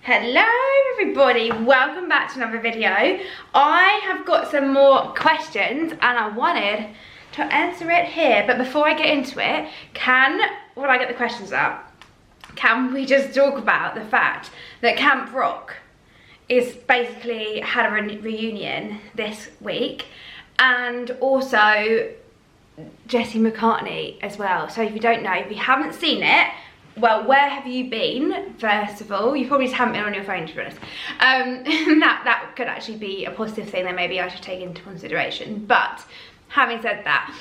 Hello everybody, welcome back to another video. I have got some more questions and I wanted to answer it here, but before I get into it, while I get the questions up, can we just talk about the fact that Camp Rock is basically had a reunion this week, and also Jesse McCartney as well. So if you don't know, if you haven't seen it, well, where have you been? First of all, you probably just haven't been on your phone, to be honest. That could actually be a positive thing that maybe I should take into consideration. But having said that,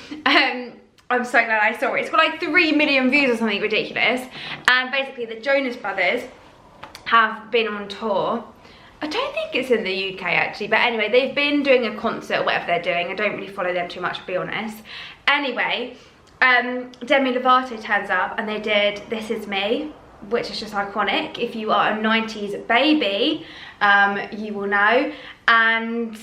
I'm so glad I saw it. It's got like 3 million views or something ridiculous. And basically the Jonas Brothers have been on tour. I don't think it's in the UK actually, but anyway, they've been doing a concert or whatever they're doing. I don't really follow them too much, to be honest. Anyway, Demi Lovato turns up and they did This Is Me, which is just iconic. If you are a 90s baby, you will know. And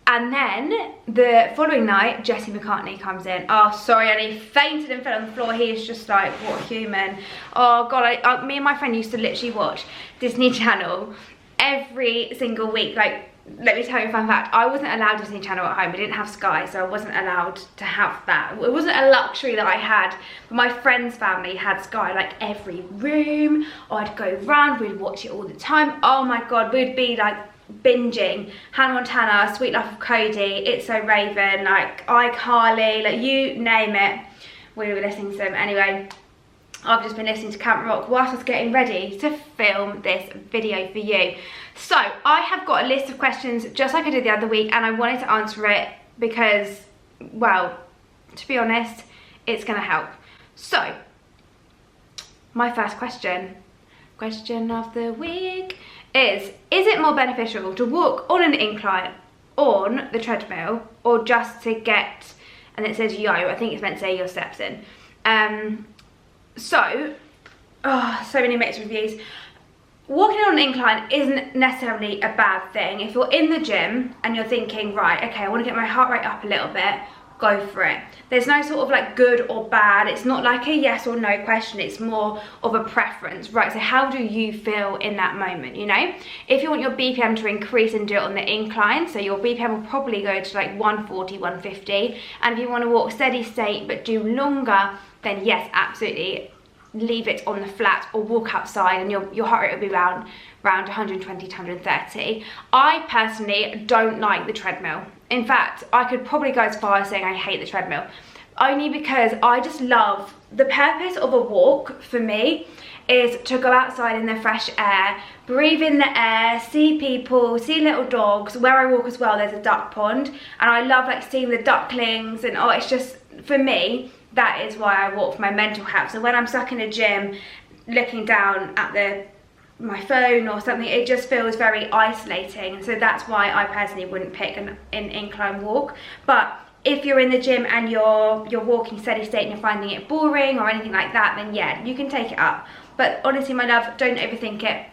then the following night, Jesse McCartney comes in. Oh, sorry, and he fainted and fell on the floor. He is just like, what a human. Oh God, me and my friend used to literally watch Disney Channel every single week. Like, let me tell you a fun fact, I wasn't allowed Disney Channel at home. We didn't have Sky, so I wasn't allowed to have that. It wasn't a luxury that I had, but my friend's family had Sky, like every room. I'd go round, we'd watch it all the time. Oh my God, we'd be like binging Hannah Montana, Sweet Life of Cody, It's So Raven, like iCarly, like you name it, we were listening to them. Anyway, I've just been listening to Camp Rock whilst I was getting ready to film this video for you. So I have got a list of questions just like I did the other week, and I wanted to answer it because, well, to be honest, it's gonna help. So my first question of the week is it more beneficial to walk on an incline on the treadmill, or just to get, and it says yo, I think it's meant to say your steps in. So many mixed reviews. Walking on an incline isn't necessarily a bad thing. If you're in the gym and you're thinking, right, okay, I want to get my heart rate up a little bit, go for it. There's no sort of like good or bad. It's not like a yes or no question. It's more of a preference, right? So how do you feel in that moment, you know? If you want your BPM to increase and do it on the incline, so your BPM will probably go to like 140, 150. And if you want to walk steady state but do longer, then yes, absolutely, leave it on the flat or walk outside and your heart rate will be around 120 to 130. I personally don't like the treadmill. In fact, I could probably go as far as saying I hate the treadmill, only because I just love, the purpose of a walk for me is to go outside in the fresh air, breathe in the air, see people, see little dogs. Where I walk as well, there's a duck pond, and I love like seeing the ducklings, and it's just, for me, that is why I walk, for my mental health. So when I'm stuck in a gym looking down at my phone or something, it just feels very isolating. So that's why I personally wouldn't pick an incline walk. But if you're in the gym and you're walking steady state and you're finding it boring or anything like that, then yeah, you can take it up. But honestly, my love, don't overthink it.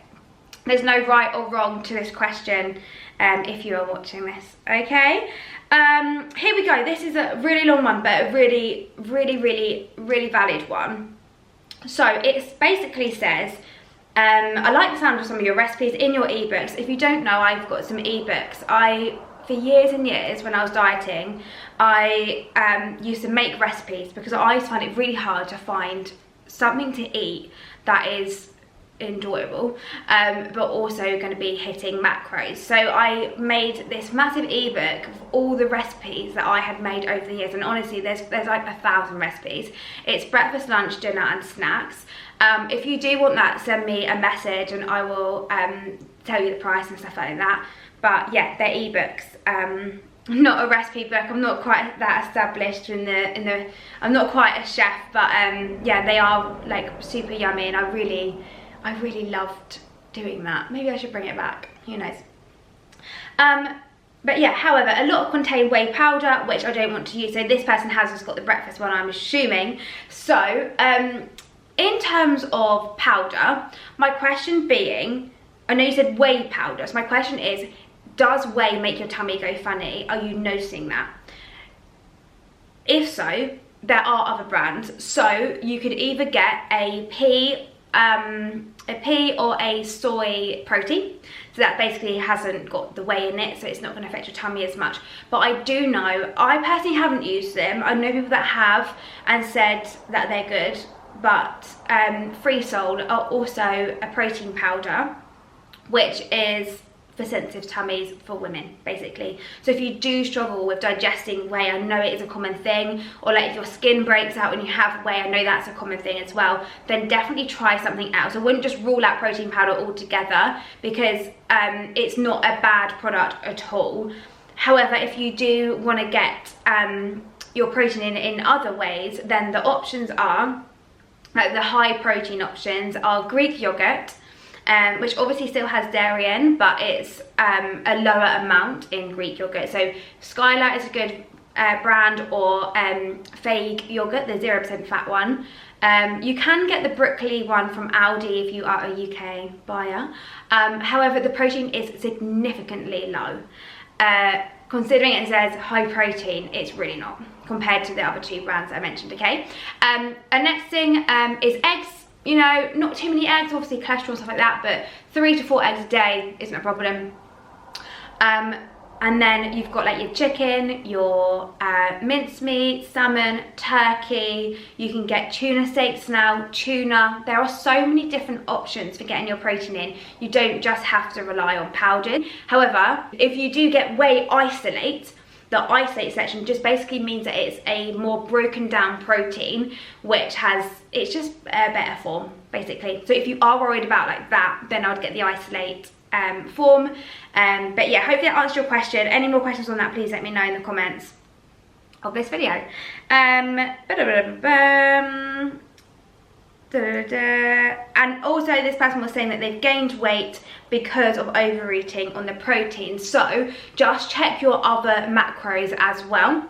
There's no right or wrong to this question if you are watching this, okay? Here we go. This is a really long one, but a really valid one. So it basically says, I like the sound of some of your recipes in your ebooks. If you don't know, I've got some ebooks. For years and years when I was dieting, I used to make recipes because I always find it really hard to find something to eat that is enjoyable, but also going to be hitting macros. So I made this massive ebook of all the recipes that I had made over the years, and honestly there's like 1,000 recipes. It's breakfast, lunch, dinner and snacks. If you do want that, send me a message and I will tell you the price and stuff like that. But yeah, they're ebooks, not a recipe book. I'm not quite that established I'm not quite a chef, but yeah, they are like super yummy, and I really loved doing that. Maybe I should bring it back, who knows. But yeah, however, a lot contain whey powder, which I don't want to use. So this person has just got the breakfast one, I'm assuming. So in terms of powder, my question being, I know you said whey powder, so my question is, does whey make your tummy go funny? Are you noticing that? If so, there are other brands. So you could either get a pea a pea or a soy protein, so that basically hasn't got the whey in it, so it's not going to affect your tummy as much. But I do know, I personally haven't used them, I know people that have and said that they're good, but Free Soul are also a protein powder, which is for sensitive tummies for women, basically. So if you do struggle with digesting whey, I know it is a common thing, or like if your skin breaks out when you have whey, I know that's a common thing as well, then definitely try something else. I wouldn't just rule out protein powder altogether, because it's not a bad product at all. However, if you do want to get your protein in other ways, then the options are, like the high protein options are Greek yogurt, which obviously still has dairy in, but it's a lower amount in Greek yogurt. So Skylight is a good brand, or Fake yogurt, the 0% fat one. You can get the Brooklyn one from Aldi if you are a UK buyer. However, the protein is significantly low. Considering it says high protein, it's really not, compared to the other two brands I mentioned, okay? And next thing is eggs. You know, not too many eggs, obviously cholesterol and stuff like that, but 3 to 4 eggs a day isn't a problem. And then you've got like your chicken, your mincemeat, salmon, turkey. You can get tuna steaks now, tuna. There are so many different options for getting your protein in. You don't just have to rely on powdered. However, if you do get whey isolate, the isolate section just basically means that it's a more broken down protein, which has, it's just a better form, basically. So if you are worried about like that, then I'd get the isolate form. But yeah, hopefully that answered your question. Any more questions on that, please let me know in the comments of this video. And also this person was saying that they've gained weight because of overeating on the protein, so just check your other macros as well.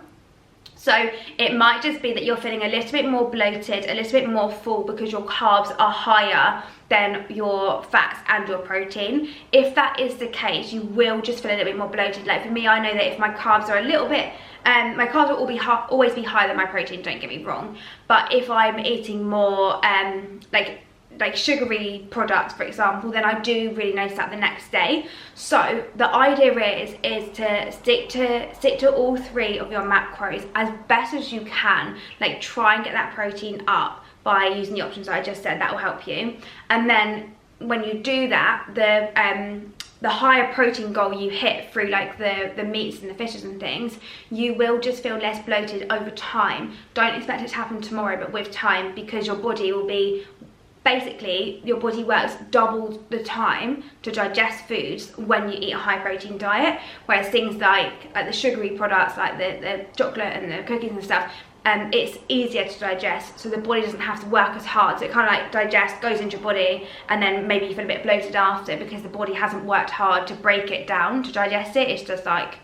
So it might just be that you're feeling a little bit more bloated, a little bit more full, because your carbs are higher than your fats and your protein. If that is the case, you will just feel a little bit more bloated. Like for me, I know that if my carbs are a little bit, my carbs will always be higher than my protein, don't get me wrong. But if I'm eating more like sugary products, for example, then I do really notice that the next day. So the idea is to stick to all 3 of your macros as best as you can. Like try and get that protein up by using the options I just said. That will help you. And then when you do that, the higher protein goal you hit through like the meats and the fishes and things, you will just feel less bloated over time. Don't expect it to happen tomorrow, but with time, because your body will be, basically your body works double the time to digest foods when you eat a high protein diet, whereas things like the sugary products, like the chocolate and the cookies and stuff, it's easier to digest, so the body doesn't have to work as hard. So it kind of like digests, goes into your body, and then maybe you feel a bit bloated after, because the body hasn't worked hard to break it down to digest it. It's just like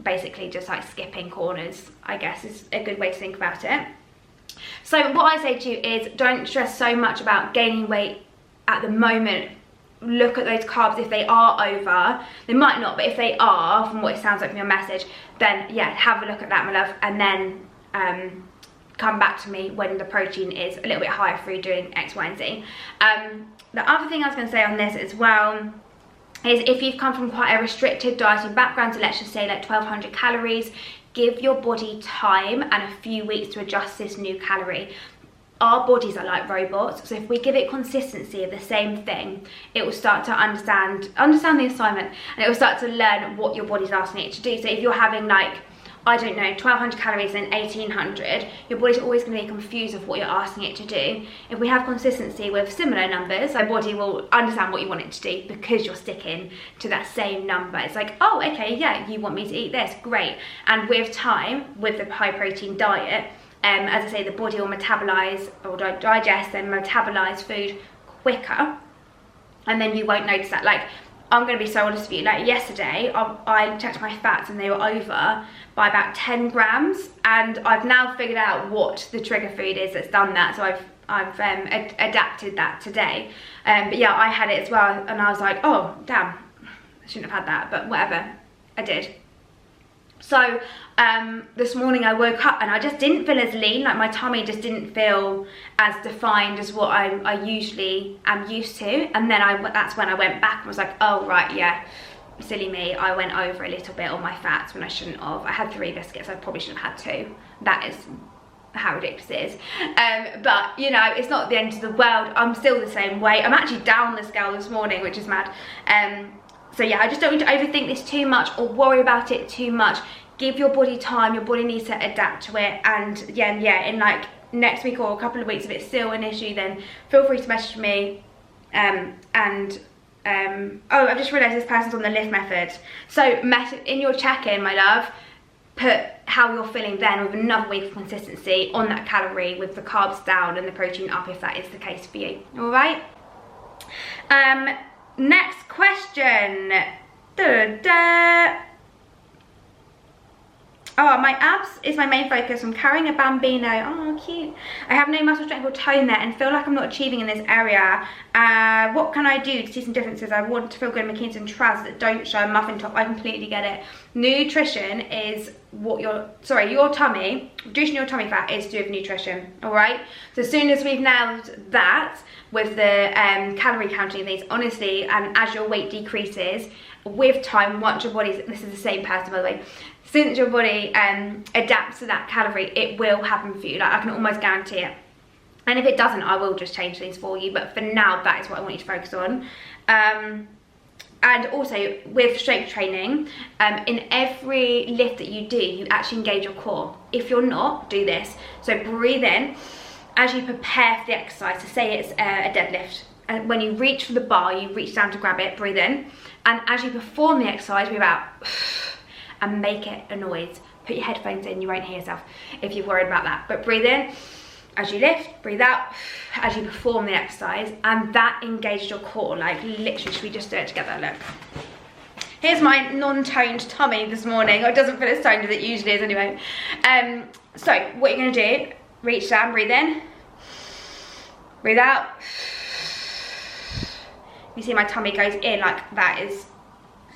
basically just like skipping corners, I guess is a good way to think about it. So what I say to you is, don't stress so much about gaining weight at the moment. Look at those carbs. If they are over, they might not, but if they are, from what it sounds like from your message, then yeah, have a look at that, my love, and then come back to me when the protein is a little bit higher for you doing X, Y, and Z. The other thing I was going to say on this as well is, if you've come from quite a restricted dieting background, so let's just say like 1200 calories, give your body time and a few weeks to adjust this new calorie. Our bodies are like robots, so if we give it consistency of the same thing, it will start to understand the assignment, and it will start to learn what your body's asking it to do. So if you're having like, I don't know, 1200 calories and 1800, your body's always going to be confused of what you're asking it to do. If we have consistency with similar numbers, our body will understand what you want it to do, because you're sticking to that same number. It's like, oh, okay, yeah, you want me to eat this, great. And with time, with the high protein diet, as I say, the body will metabolize or digest and metabolize food quicker, and then you won't notice that. Like, I'm going to be so honest with you, like yesterday I checked my fats and they were over by about 10 grams, and I've now figured out what the trigger food is that's done that, so I've adapted that today. But yeah, I had it as well, and I was like, oh damn, I shouldn't have had that, but whatever, I did. So this morning I woke up and I just didn't feel as lean, like my tummy just didn't feel as defined as what I usually am used to. And then that's when I went back and was like, oh right, yeah, silly me, I went over a little bit on my fats when I shouldn't have. I had 3 biscuits, I probably shouldn't have had 2. That is how ridiculous it is. But you know, it's not the end of the world. I'm still the same weight. I'm actually down the scale this morning, which is mad. So yeah, I just don't need to overthink this too much or worry about it too much. Give your body time, your body needs to adapt to it. And yeah, in like next week or a couple of weeks, if it's still an issue, then feel free to message me. Oh, I've just realised this person's on the lift method. So in your check-in, my love, put how you're feeling then with another week of consistency on that calorie, with the carbs down and the protein up, if that is the case for you. All right. Next question. Oh, my abs is my main focus. I'm carrying a bambino. Oh, cute. I have no muscle strength or tone there and feel like I'm not achieving in this area. What can I do to see some differences? I want to feel good in bikinis and trousers that don't show a muffin top. I completely get it. Nutrition is what your tummy, reducing your tummy fat is to do with nutrition, all right? So as soon as we've nailed that with the calorie counting things, honestly, and as your weight decreases, with time, once your body's, this is the same person by the way, since your body adapts to that calorie, it will happen for you. Like, I can almost guarantee it. And if it doesn't, I will just change things for you. But for now, that is what I want you to focus on. And also with strength training, in every lift that you do, you actually engage your core. If you're not, do this. So breathe in as you prepare for the exercise. So say it's a deadlift. And when you reach for the bar, you reach down to grab it, breathe in. And as you perform the exercise, breathe out. And make it a noise. Put your headphones in, you won't hear yourself if you're worried about that. But breathe in as you lift, breathe out as you perform the exercise, and that engages your core. Like literally, should we just do it together? Look. Here's my non-toned tummy this morning. It doesn't feel as toned as it usually is anyway. So what you're gonna do, reach down, breathe in, breathe out. You see my tummy goes in, like that is.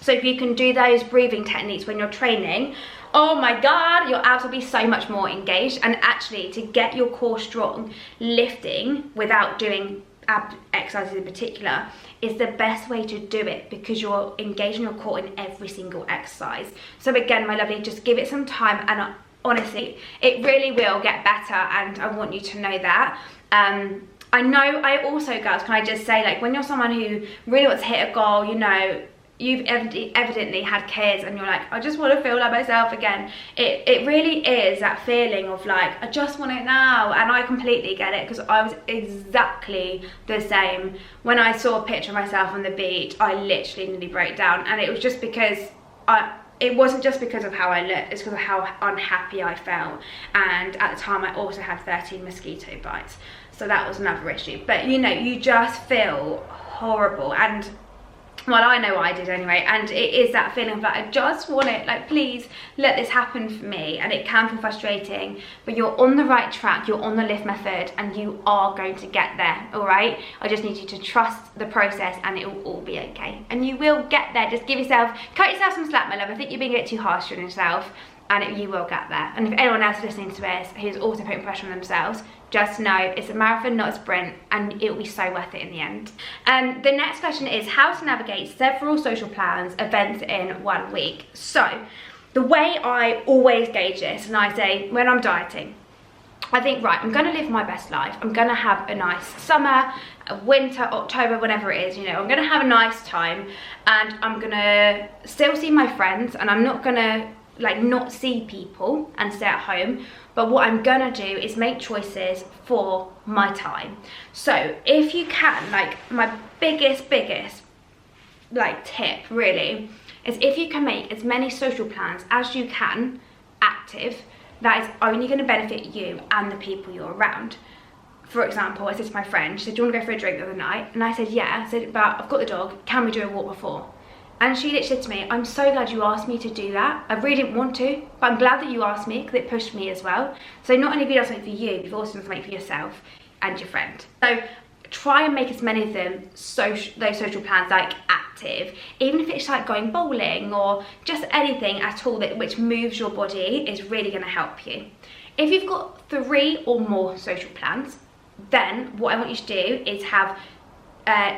So if you can do those breathing techniques when you're training, oh my God, your abs will be so much more engaged. And actually, to get your core strong, lifting without doing ab exercises in particular is the best way to do it, because you're engaging your core in every single exercise. So again, my lovely, just give it some time, and honestly, it really will get better, and I want you to know that. I know, I also, girls, can I just say, like, when you're someone who really wants to hit a goal, you know, you've evidently had kids and you're like, I just want to feel like myself again. It really is that feeling of like, I just want it now. And I completely get it, because I was exactly the same. When I saw a picture of myself on the beach, I literally nearly broke down. And it was just because it wasn't just because of how I looked, it's because of how unhappy I felt. And at the time I also had 13 mosquito bites, so that was another issue. But you know, you just feel horrible. And well, I know I did anyway, and it is that feeling of like, I just want it, like, please let this happen for me. And it can feel frustrating, but you're on the right track, you're on the lift method, and you are going to get there, all right? I just need you to trust the process, and it will all be okay. And you will get there. Just cut yourself some slack, my love. I think you're being a bit too harsh on yourself, and you will get there. And if anyone else listening to this who's also putting pressure on themselves, just know it's a marathon, not a sprint, and it will be so worth it in the end. The next question is how to navigate several social plans, events in 1 week. So the way I always gauge this, and I say when I'm dieting, I think, right, I'm gonna live my best life. I'm gonna have a nice summer, a winter, October, whatever it is, you know, I'm gonna have a nice time, and I'm gonna still see my friends, and I'm not gonna like not see people and stay at home. But what I'm gonna do is make choices for my time. So if you can, like, my biggest like tip really is, if you can make as many social plans as you can active, that is only going to benefit you and the people you're around. For example, I said to my friend, she said, do you want to go for a drink the other night? And I said, yeah. I said, but I've got the dog, can we do a walk before? And she literally said to me, I'm so glad you asked me to do that. I really didn't want to, but I'm glad that you asked me, because it pushed me as well. So not only have you done something for you, you've also done something for yourself and your friend. So try and make as many of them, those social plans, like active, even if it's like going bowling or just anything at all which moves your body, is really going to help you. If you've got 3 or more social plans, then what I want you to do is have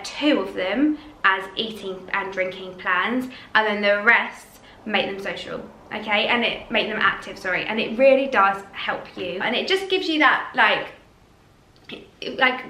2 of them as eating and drinking plans, and then the rest make them social, okay, and make them active, sorry, and it really does help you, and it just gives you that like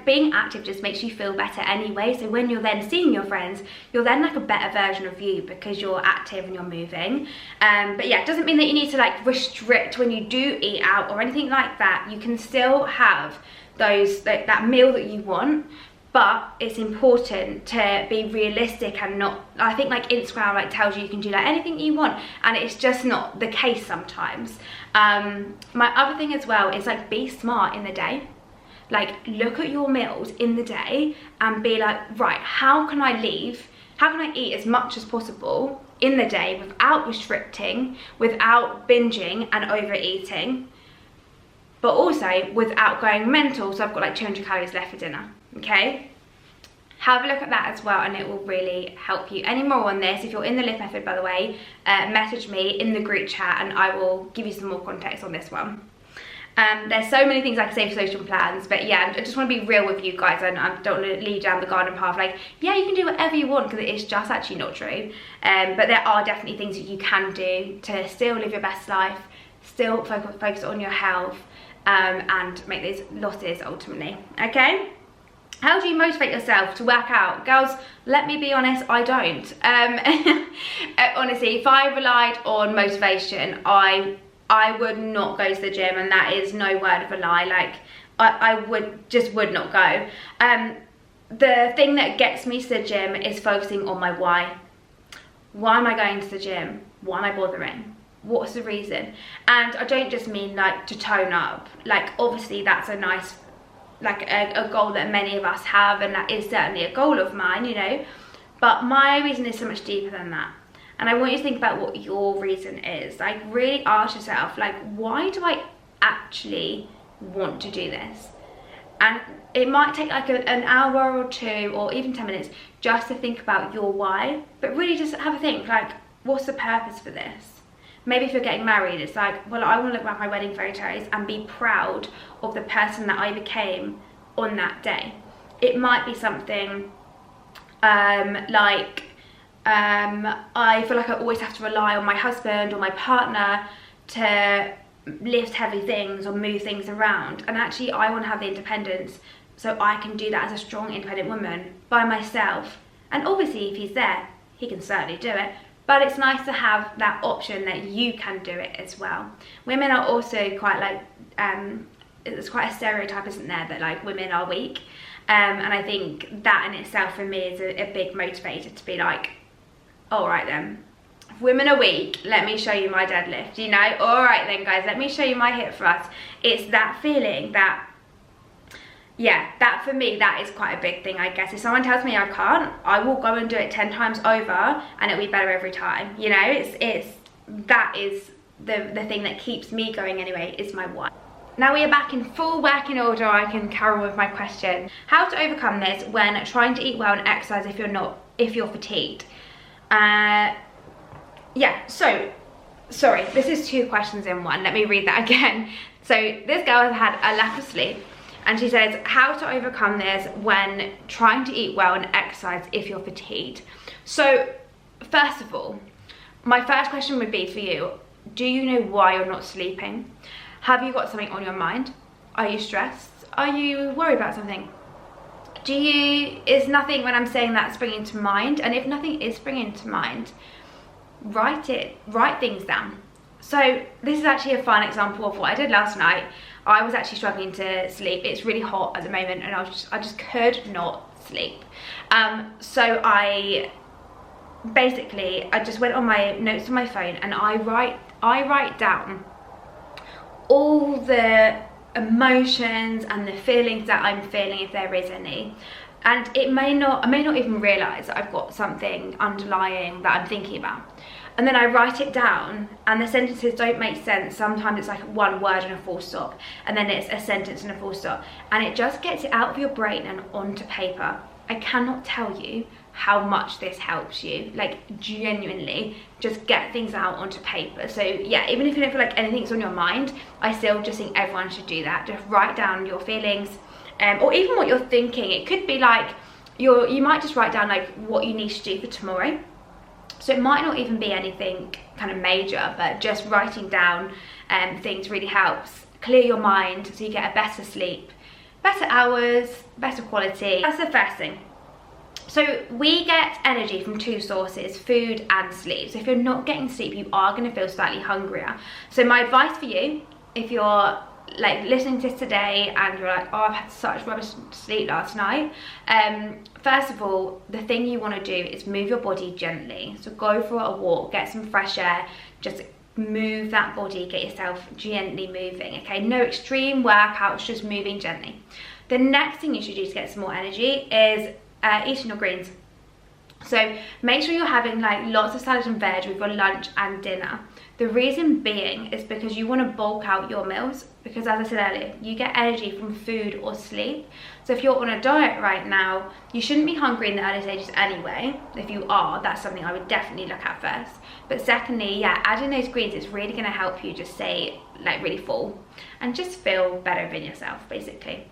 being active just makes you feel better anyway. So when you're then seeing your friends, you're then like a better version of you because you're active and you're moving. But yeah, it doesn't mean that you need to like restrict when you do eat out or anything like that. You can still have those that meal that you want, but it's important to be realistic and not, I think like Instagram like tells you can do like anything you want, and it's just not the case sometimes. My other thing as well is like be smart in the day. Like look at your meals in the day and be like, right, how can I eat as much as possible in the day without restricting, without binging and overeating, but also without going mental, so I've got like 200 calories left for dinner, okay? Have a look at that as well, and it will really help you. Any more on this, if you're in the lift method, by the way, message me in the group chat and I will give you some more context on this one. There's so many things I can say for social plans, but yeah, I just want to be real with you guys, and I don't want to lead down the garden path like, yeah, you can do whatever you want, because it's just actually not true. But there are definitely things that you can do to still live your best life, still focus on your health, and make those losses ultimately, okay? How do you motivate yourself to work out? Girls, let me be honest, I don't. Honestly, if I relied on motivation, I would not go to the gym, and that is no word of a lie. Like I would not go. The thing that gets me to the gym is focusing on my why. Why am I going to the gym? Why am I bothering? What's the reason? And I don't just mean like to tone up. Like obviously that's a nice, like a goal that many of us have, and that is certainly a goal of mine, you know, but my reason is so much deeper than that. And I want you to think about what your reason is. Like really ask yourself, like, why do I actually want to do this? And it might take like an hour or 2 or even 10 minutes just to think about your why, but really just have a think, like, what's the purpose for this? Maybe if you're getting married, it's like, well, I want to look back my wedding photos and be proud of the person that I became on that day. It might be something like, I feel like I always have to rely on my husband or my partner to lift heavy things or move things around, and actually I want to have the independence so I can do that as a strong independent woman by myself. And obviously if he's there, he can certainly do it, but it's nice to have that option that you can do it as well. Women are also quite like, it's quite a stereotype, isn't there, that like women are weak, and I think that in itself for me is a big motivator to be like, all right then, if women are weak, let me show you my deadlift, you know? All right then guys, let me show you my hip thrust. It's that feeling that, yeah, that for me, that is quite a big thing, I guess. If someone tells me I can't, I will go and do it 10 times over and it'll be better every time, you know? That is the thing that keeps me going anyway, is my why. Now we are back in full working order. I can carry on with my question. How to overcome this when trying to eat well and exercise if you're fatigued? Yeah, so sorry, this is 2 questions in one. Let me read that again. So this girl has had a lack of sleep, and she says how to overcome this when trying to eat well and exercise if you're fatigued. So first of all, my first question would be for you, do you know why you're not sleeping? Have you got something on your mind? Are you stressed? Are you worried about something? Is nothing, when I'm saying that, springing to mind? And if nothing is springing to mind, write things down. So this is actually a fun example of what I did last night. I was actually struggling to sleep. It's really hot at the moment, and I just could not sleep. So I just went on my notes on my phone, and I write down all the emotions and the feelings that I'm feeling, if there is any. And I may not even realise that I've got something underlying that I'm thinking about. And then I write it down, and the sentences don't make sense. Sometimes it's like one word and a full stop, and then it's a sentence and a full stop, and it just gets it out of your brain and onto paper. I cannot tell you how much this helps you. Like, genuinely, just get things out onto paper. So yeah, even if you don't feel like anything's on your mind, I still just think everyone should do that. Just write down your feelings, or even what you're thinking. It could be like, you might just write down like what you need to do for tomorrow. So it might not even be anything kind of major, but just writing down things really helps clear your mind, so you get a better sleep, better hours, better quality. That's the first thing. So we get energy from two sources, food and sleep. So if you're not getting sleep, you are going to feel slightly hungrier. So my advice for you, if you're like listening to this today and you're like, oh, I've had such rubbish sleep last night, first of all, the thing you want to do is move your body gently. So go for a walk, get some fresh air, just move that body, get yourself gently moving, okay? No extreme workouts, just moving gently. The next thing you should do to get some more energy is eating your greens. So make sure you're having like lots of salad and veg with your lunch and dinner. The reason being is because you want to bulk out your meals, because as I said earlier, you get energy from food or sleep. So if you're on a diet right now, you shouldn't be hungry in the early stages anyway. If you are, that's something I would definitely look at first. But secondly, yeah, adding those greens is really going to help you just stay like really full and just feel better within yourself, basically.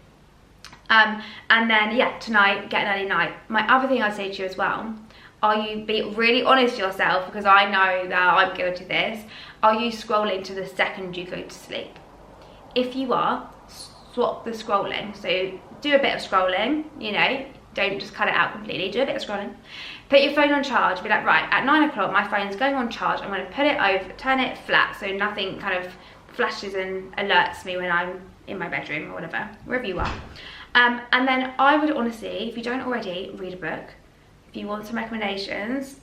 And then yeah, tonight, get an early night. My other thing I'd say to you as well, be really honest to yourself, because I know that I'm guilty of this. Are you scrolling to the second you go to sleep? If you are, swap the scrolling. So do a bit of scrolling, you know, don't just cut it out completely, do a bit of scrolling. Put your phone on charge, be like, right, at 9 o'clock my phone's going on charge, I'm going to put it over, turn it flat so nothing kind of flashes and alerts me when I'm in my bedroom or whatever, wherever you are. And then I would honestly, if you don't already, read a book. If you want some recommendations,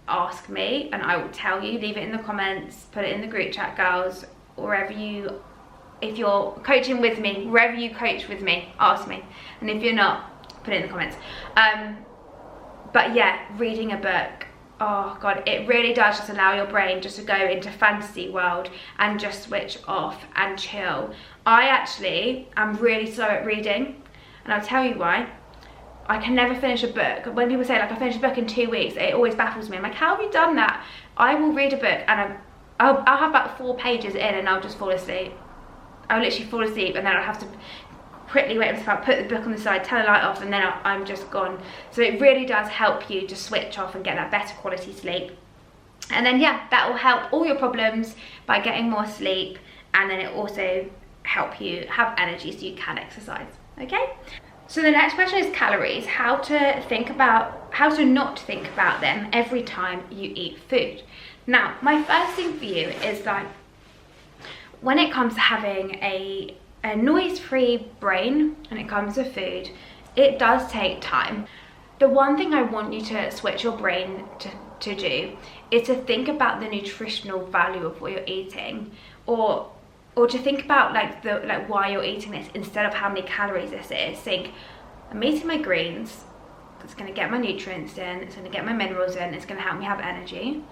ask me and I will tell you. Leave it in the comments, put it in the group chat, girls, wherever you, if you're coaching with me, wherever you coach with me, ask me. And if you're not, put it in the comments. But yeah, reading a book, oh god, it really does just allow your brain just to go into fantasy world and just switch off and chill. I actually am really slow at reading, and I'll tell you why. I can never finish a book. When people say like I finished a book in 2 weeks, it always baffles me. I'm like, how have you done that? I will read a book and I'll have about 4 pages in and I'll just fall asleep. I'll literally fall asleep, and then I'll have to quickly wait until I put the book on the side, turn the light off, and then I'm just gone. So it really does help you to switch off and get that better quality sleep. And then yeah, that will help all your problems by getting more sleep, and then it also help you have energy so you can exercise, okay? So the next question is calories, how to not think about them every time you eat food. Now, my first thing for you is like, when it comes to having a noise-free brain when it comes to food, it does take time. The one thing I want you to switch your brain to do is to think about the nutritional value of what you're eating, or to think about like why you're eating this instead of how many calories this is. Think, I'm eating my greens, it's going to get my nutrients in, it's going to get my minerals in, it's going to help me have energy.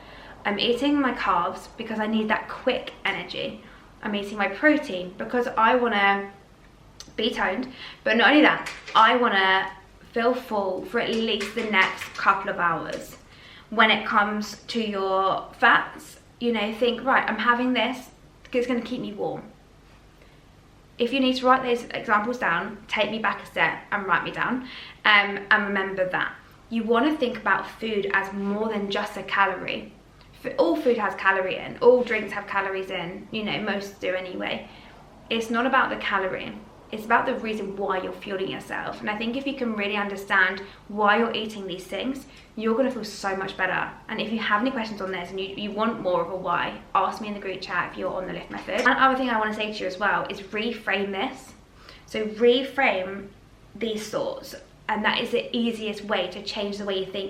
I'm eating my carbs because I need that quick energy. I'm eating my protein because I want to be toned, but not only that, I want to feel full for at least the next couple of hours. When it comes to your fats, you know, think, right, I'm having this because it's going to keep me warm. If you need to write those examples down, take me back a step and write me down, and remember that. You want to think about food as more than just a calorie. All food has calorie in, all drinks have calories in, you know, most do anyway. It's not about the calorie, it's about the reason why you're fueling yourself. And I think if you can really understand why you're eating these things, you're going to feel so much better. And if you have any questions on this and you want more of a why, ask me in the group chat if you're on the lift method. And another thing I want to say to you as well is reframe this. So reframe these thoughts, and that is the easiest way to change the way you think